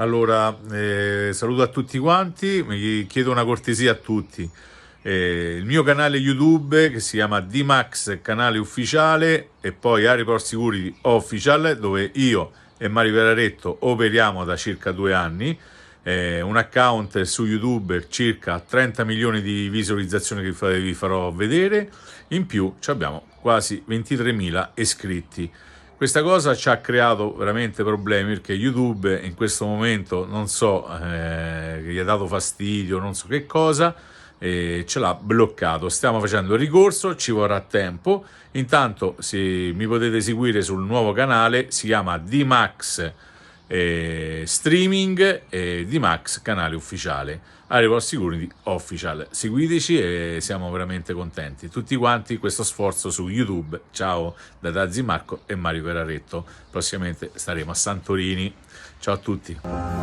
Allora, saluto a tutti quanti, mi chiedo una cortesia a tutti. Il mio canale YouTube che si chiama D-Max canale ufficiale e poi Airport Security Official, dove io e Mario Veraretto operiamo da circa 2 anni. Un account su YouTube circa 30 milioni di visualizzazioni che vi farò vedere. In più abbiamo quasi 23.000 iscritti. Questa cosa ci ha creato veramente problemi perché YouTube in questo momento non so, che gli ha dato fastidio, non so che cosa, e ce l'ha bloccato. Stiamo facendo il ricorso, ci vorrà tempo. Intanto mi potete seguire sul nuovo canale, si chiama D-Max Streaming e D-Max canale ufficiale. Airport Security Official. Seguiteci e siamo veramente contenti. Tutti quanti questo sforzo su YouTube. Ciao da Dazzi Marco e Mario Veraretto. Prossimamente staremo a Santorini. Ciao a tutti.